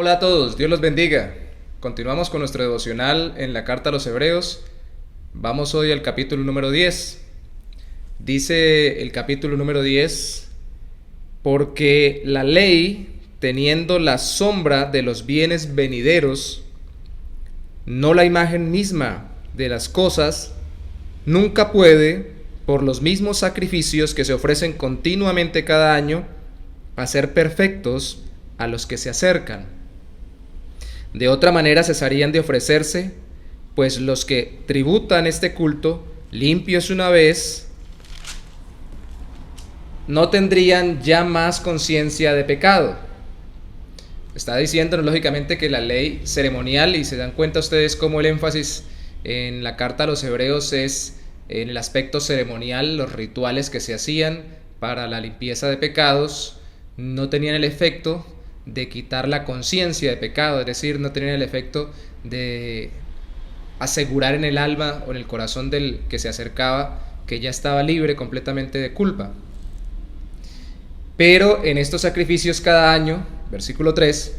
Hola a todos, Dios los bendiga. Continuamos con nuestro devocional en la carta a los Hebreos. Vamos hoy al capítulo número 10. Dice el capítulo número 10: porque la ley, teniendo la sombra de los bienes venideros, no la imagen misma de las cosas, nunca puede, por los mismos sacrificios que se ofrecen continuamente cada año, hacer perfectos a los que se acercan. De otra manera cesarían de ofrecerse, pues los que tributan este culto, limpios una vez, no tendrían ya más conciencia de pecado. Está diciéndonos lógicamente que la ley ceremonial, y se dan cuenta ustedes cómo el énfasis en la carta a los Hebreos es en el aspecto ceremonial, los rituales que se hacían para la limpieza de pecados, no tenían el efecto de quitar la conciencia de pecado, es decir, no tenían el efecto de asegurar en el alma o en el corazón del que se acercaba que ya estaba libre completamente de culpa. Pero en estos sacrificios cada año, versículo 3,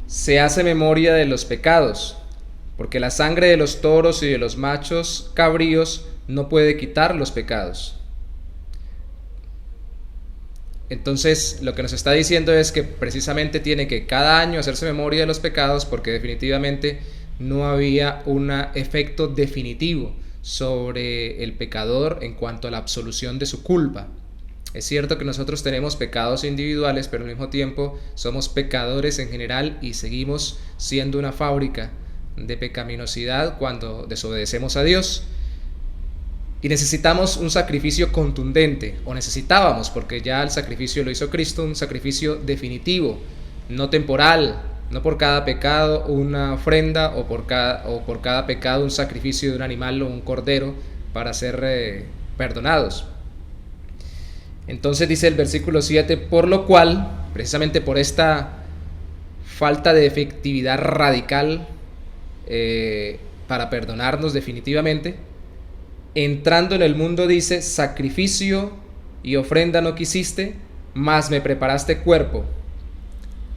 se hace memoria de los pecados, porque la sangre de los toros y de los machos cabríos no puede quitar los pecados. Entonces lo que nos está diciendo es que precisamente tiene que cada año hacerse memoria de los pecados, porque definitivamente no había un efecto definitivo sobre el pecador en cuanto a la absolución de su culpa. Es cierto que nosotros tenemos pecados individuales, pero al mismo tiempo somos pecadores en general y seguimos siendo una fábrica de pecaminosidad cuando desobedecemos a Dios. Y necesitamos un sacrificio contundente, o necesitábamos, porque ya el sacrificio lo hizo Cristo, un sacrificio definitivo, no temporal, no por cada pecado una ofrenda, o por cada pecado un sacrificio de un animal o un cordero para ser perdonados. Entonces dice el versículo 7, por lo cual, precisamente por esta falta de efectividad radical para perdonarnos definitivamente, entrando en el mundo, dice, sacrificio y ofrenda no quisiste, mas me preparaste cuerpo.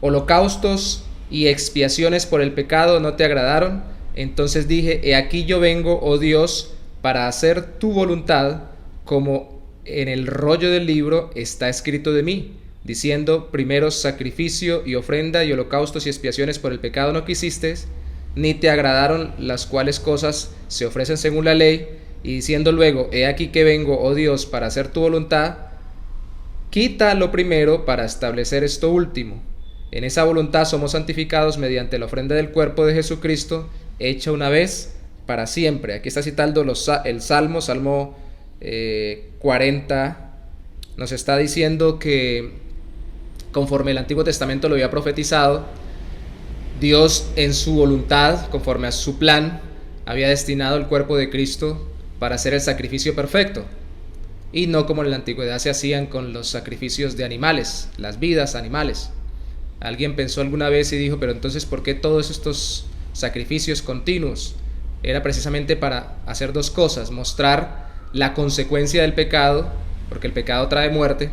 Holocaustos y expiaciones por el pecado no te agradaron. Entonces dije, he aquí yo vengo, oh Dios, para hacer tu voluntad, como en el rollo del libro está escrito de mí, diciendo, primero sacrificio y ofrenda y holocaustos y expiaciones por el pecado no quisiste, ni te agradaron, las cuales cosas se ofrecen según la ley, y diciendo luego, he aquí que vengo, oh Dios, para hacer tu voluntad, quita lo primero para establecer esto último. En esa voluntad somos santificados mediante la ofrenda del cuerpo de Jesucristo, hecha una vez para siempre. Aquí está citando el Salmo 40, nos está diciendo que conforme el Antiguo Testamento lo había profetizado, Dios en su voluntad, conforme a su plan, había destinado el cuerpo de Cristo para hacer el sacrificio perfecto, y no como en la antigüedad se hacían con los sacrificios de animales, las vidas animales. Alguien pensó alguna vez y dijo, pero entonces ¿por qué todos estos sacrificios continuos? Era precisamente para hacer dos cosas: mostrar la consecuencia del pecado, porque el pecado trae muerte,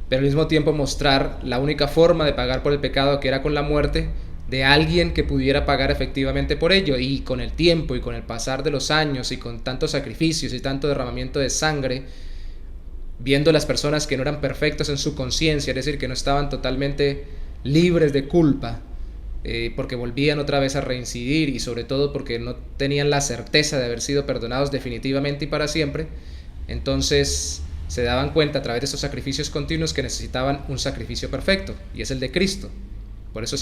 pero al mismo tiempo mostrar la única forma de pagar por el pecado, que era con la muerte de alguien que pudiera pagar efectivamente por ello. Y con el tiempo y con el pasar de los años y con tantos sacrificios y tanto derramamiento de sangre, viendo las personas que no eran perfectos en su conciencia, es decir, que no estaban totalmente libres de culpa, porque volvían otra vez a reincidir, y sobre todo porque no tenían la certeza de haber sido perdonados definitivamente y para siempre, entonces se daban cuenta a través de esos sacrificios continuos que necesitaban un sacrificio perfecto, y es el de Cristo. Por eso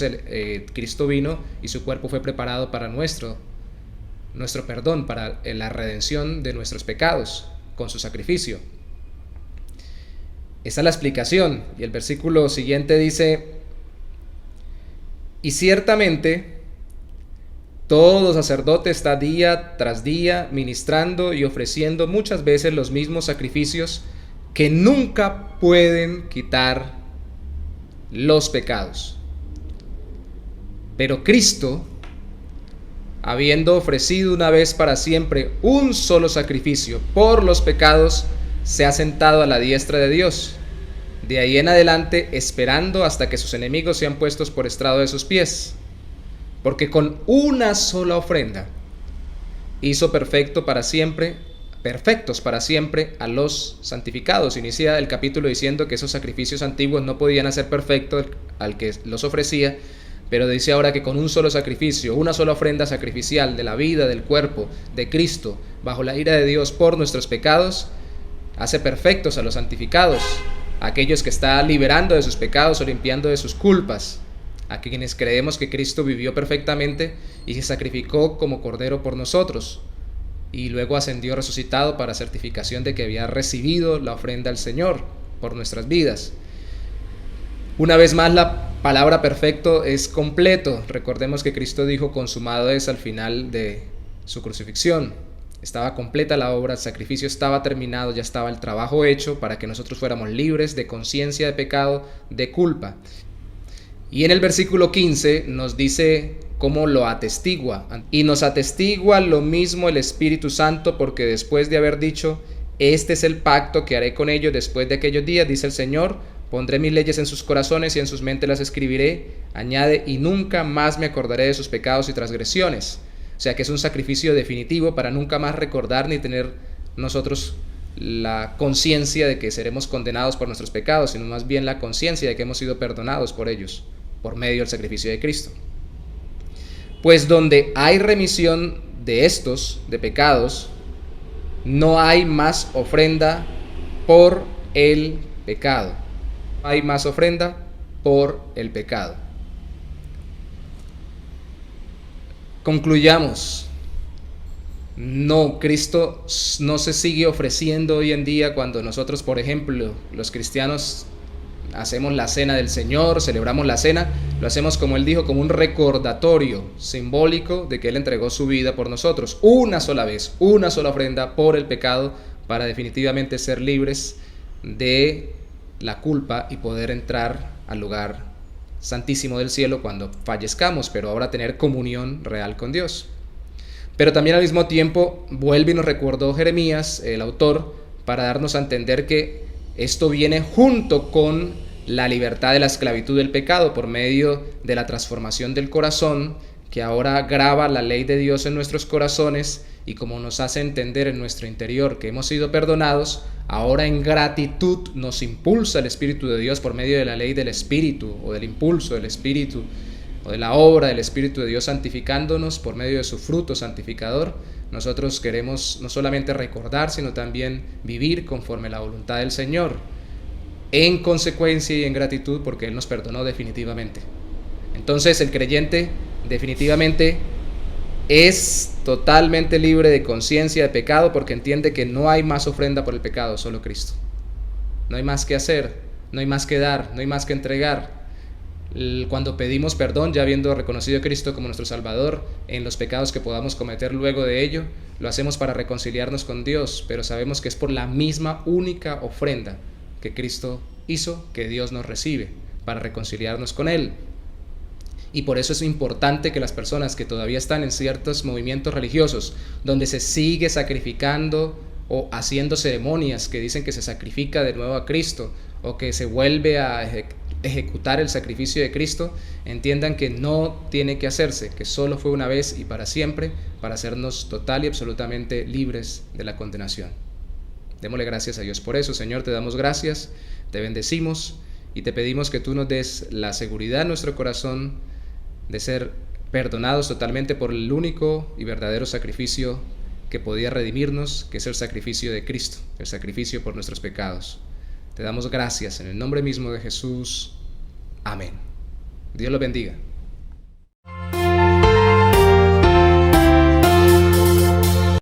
Cristo vino y su cuerpo fue preparado para nuestro perdón, para la redención de nuestros pecados con su sacrificio. Esa es la explicación. Y el versículo siguiente dice, y ciertamente todo sacerdote está día tras día ministrando y ofreciendo muchas veces los mismos sacrificios que nunca pueden quitar los pecados. Pero Cristo, habiendo ofrecido una vez para siempre un solo sacrificio por los pecados, se ha sentado a la diestra de Dios, de ahí en adelante esperando hasta que sus enemigos sean puestos por estrado de sus pies. Porque con una sola ofrenda hizo perfectos para siempre a los santificados. Inicia el capítulo diciendo que esos sacrificios antiguos no podían hacer perfecto al que los ofrecía, pero dice ahora que con un solo sacrificio, una sola ofrenda sacrificial de la vida, del cuerpo de Cristo, bajo la ira de Dios por nuestros pecados, hace perfectos a los santificados, a aquellos que está liberando de sus pecados o limpiando de sus culpas, a quienes creemos que Cristo vivió perfectamente y se sacrificó como cordero por nosotros, y luego ascendió resucitado para certificación de que había recibido la ofrenda al Señor por nuestras vidas. Una vez más, la palabra perfecto es completo. Recordemos que Cristo dijo consumado es al final de su crucifixión. Estaba completa la obra, el sacrificio estaba terminado, ya estaba el trabajo hecho para que nosotros fuéramos libres de conciencia de pecado, de culpa. Y en el versículo 15 nos dice cómo lo atestigua. Y nos atestigua lo mismo el Espíritu Santo, porque después de haber dicho, este es el pacto que haré con ellos después de aquellos días, dice el Señor, pondré mis leyes en sus corazones y en sus mentes las escribiré, añade, y nunca más me acordaré de sus pecados y transgresiones. O sea que es un sacrificio definitivo para nunca más recordar ni tener nosotros la conciencia de que seremos condenados por nuestros pecados, sino más bien la conciencia de que hemos sido perdonados por ellos, por medio del sacrificio de Cristo. Pues donde hay remisión de estos, de pecados, no hay más ofrenda por el pecado. No hay más ofrenda por el pecado. Concluyamos. No, Cristo no se sigue ofreciendo hoy en día cuando nosotros, por ejemplo, los cristianos hacemos la cena del Señor, celebramos la cena, lo hacemos como Él dijo, como un recordatorio simbólico de que Él entregó su vida por nosotros, una sola vez, una sola ofrenda por el pecado, para definitivamente ser libres de la culpa y poder entrar al lugar santísimo del cielo cuando fallezcamos, pero ahora tener comunión real con Dios. Pero también al mismo tiempo vuelve y nos recordó Jeremías, el autor, para darnos a entender que esto viene junto con la libertad de la esclavitud del pecado por medio de la transformación del corazón, que ahora graba la ley de Dios en nuestros corazones y como nos hace entender en nuestro interior que hemos sido perdonados, ahora en gratitud nos impulsa el Espíritu de Dios por medio de la ley del Espíritu o del impulso del Espíritu o de la obra del Espíritu de Dios santificándonos por medio de su fruto santificador. Nosotros queremos no solamente recordar, sino también vivir conforme a la voluntad del Señor, en consecuencia y en gratitud porque Él nos perdonó definitivamente. Entonces el creyente definitivamente es totalmente libre de conciencia de pecado porque entiende que no hay más ofrenda por el pecado, solo Cristo. No hay más que hacer, no hay más que dar, no hay más que entregar. Cuando pedimos perdón, ya habiendo reconocido a Cristo como nuestro Salvador en los pecados que podamos cometer luego de ello, lo hacemos para reconciliarnos con Dios, pero sabemos que es por la misma única ofrenda que Cristo hizo que Dios nos recibe para reconciliarnos con Él. Y por eso es importante que las personas que todavía están en ciertos movimientos religiosos donde se sigue sacrificando o haciendo ceremonias que dicen que se sacrifica de nuevo a Cristo o que se vuelve a ejecutar el sacrificio de Cristo, entiendan que no tiene que hacerse, que solo fue una vez y para siempre, para hacernos total y absolutamente libres de la condenación. Démosle gracias a Dios por eso. Señor, te damos gracias, te bendecimos y te pedimos que tú nos des la seguridad en nuestro corazón de ser perdonados totalmente por el único y verdadero sacrificio que podía redimirnos, que es el sacrificio de Cristo, el sacrificio por nuestros pecados. Te damos gracias en el nombre mismo de Jesús. Amén. Dios los bendiga.